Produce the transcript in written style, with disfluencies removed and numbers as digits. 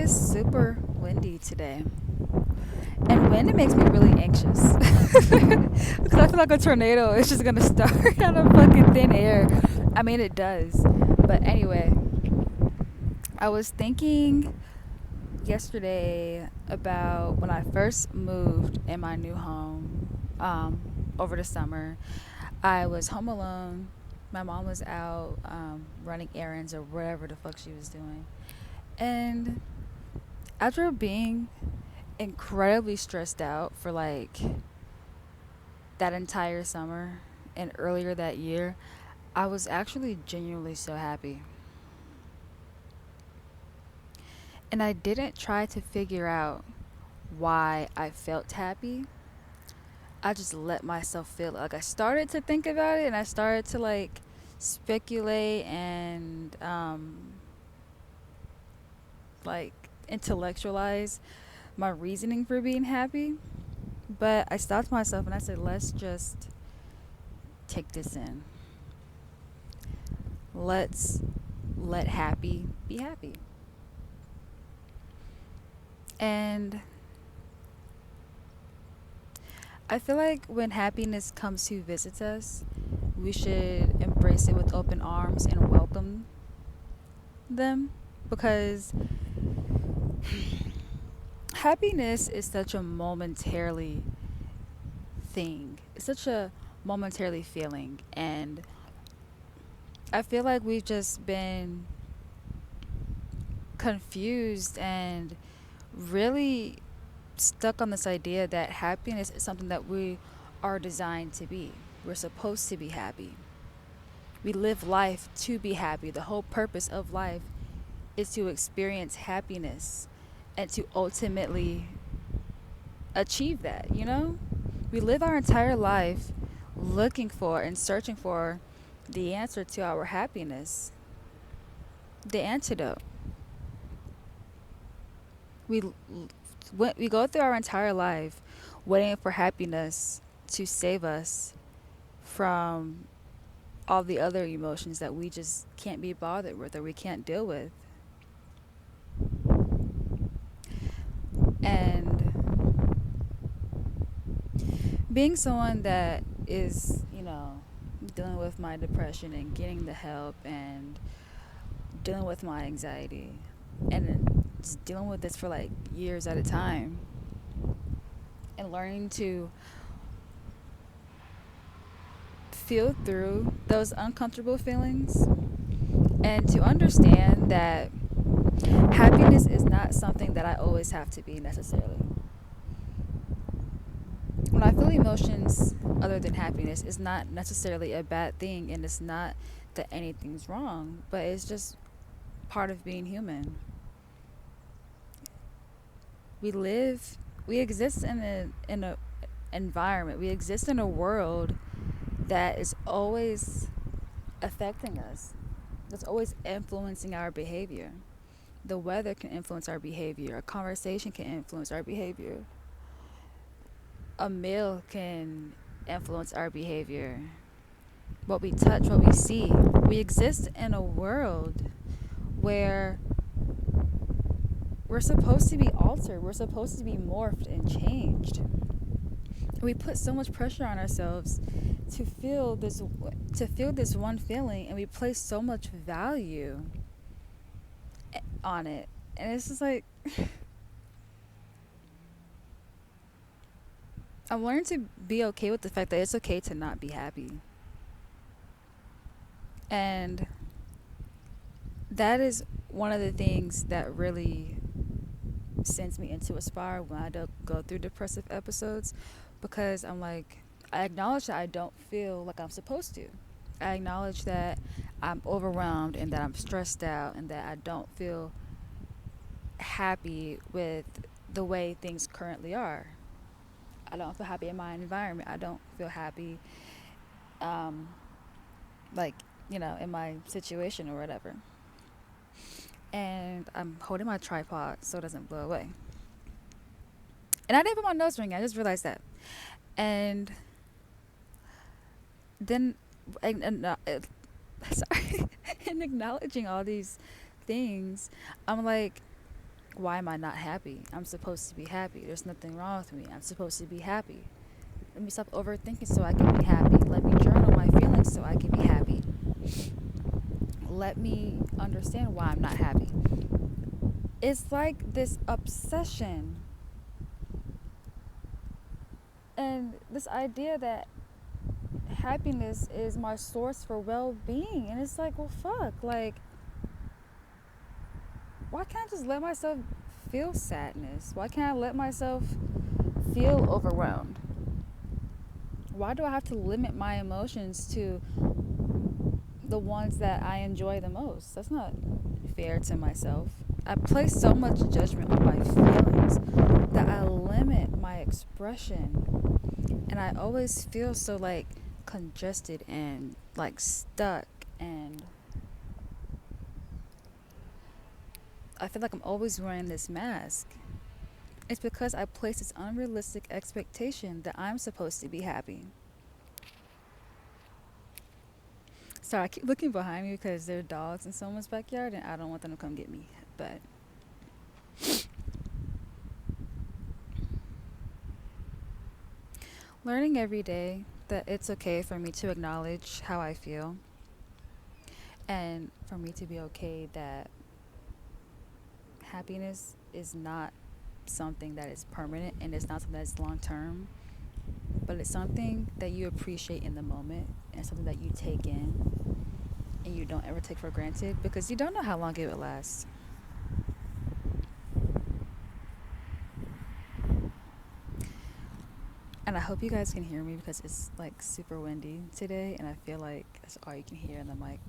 is super windy today. And wind, it makes me really anxious. Because I feel like a tornado is just going to start out of fucking thin air. I mean, it does. But anyway, I was thinking yesterday about when I first moved in my new home over the summer. I was home alone. My mom was out running errands or whatever the fuck she was doing. And after being incredibly stressed out for like that entire summer and earlier that year, I was actually genuinely so happy. And I didn't try to figure out why I felt happy. I just let myself feel it. Like I started to think about it and I started to like speculate and like intellectualize my reasoning for being happy. But I stopped myself and I said, let's just take this in. Let's let happy be happy. And I feel like when happiness comes to visit us, we should embrace it with open arms and welcome them because happiness is such a momentarily thing. It's such a momentarily feeling. And I feel like we've just been confused and really stuck on this idea that happiness is something that we are designed to be. We're supposed to be happy. We live life to be happy. The whole purpose of life is to experience happiness and to ultimately achieve that, you know? We live our entire life looking for and searching for the answer to our happiness, the antidote. We we go through our entire life waiting for happiness to save us from all the other emotions that we just can't be bothered with or we can't deal with. And being someone that is, dealing with my depression and getting the help and dealing with my anxiety and just dealing with this for like years at a time and learning to feel through those uncomfortable feelings and to understand that happiness is not something that I always have to be necessarily. When I feel emotions other than happiness, it's not necessarily a bad thing, and it's not that anything's wrong, but it's just part of being human. We exist in a environment. We exist in a world that is always affecting us. That's always influencing our behavior. The weather can influence our behavior. A conversation can influence our behavior. A meal can influence our behavior. What we touch, what we see. We exist in a world where we're supposed to be altered. We're supposed to be morphed and changed. We put so much pressure on ourselves to feel this one feeling, and we place so much value on it. And it's just like I'm learning to be okay with the fact that it's okay to not be happy. And that is one of the things that really sends me into a spiral when I go through depressive episodes, because I'm like, I acknowledge that I don't feel like I'm supposed to. I acknowledge that I'm overwhelmed and that I'm stressed out and that I don't feel happy with the way things currently are. I don't feel happy in my environment. I don't feel happy, like, in my situation or whatever. And I'm holding my tripod so it doesn't blow away. And I didn't put my nose ring. I just realized that. And then, sorry, in acknowledging all these things, I'm like, Why am I not happy? I'm supposed to be happy. There's nothing wrong with me. I'm supposed to be happy. Let me stop overthinking so I can be happy. Let me journal my feelings so I can be happy. Let me understand why I'm not happy. It's like this obsession and this idea that happiness is my source for well-being. And it's like, well, fuck. Like, why can't I just let myself feel sadness? Why can't I let myself feel overwhelmed? Why do I have to limit my emotions to the ones that I enjoy the most? That's not fair to myself. I place so much judgment on my feelings that I limit my expression. And I always feel so like congested and like stuck, and I feel like I'm always wearing this mask. It's because I place this unrealistic expectation that I'm supposed to be happy. Sorry, I keep looking behind me because there are dogs in someone's backyard and I don't want them to come get me. But learning every day that it's okay for me to acknowledge how I feel, and for me to be okay that happiness is not something that is permanent and it's not something that's long term, but it's something that you appreciate in the moment and something that you take in and you don't ever take for granted because you don't know how long it will last. And I hope you guys can hear me because it's like super windy today and I feel like that's all you can hear in the mic.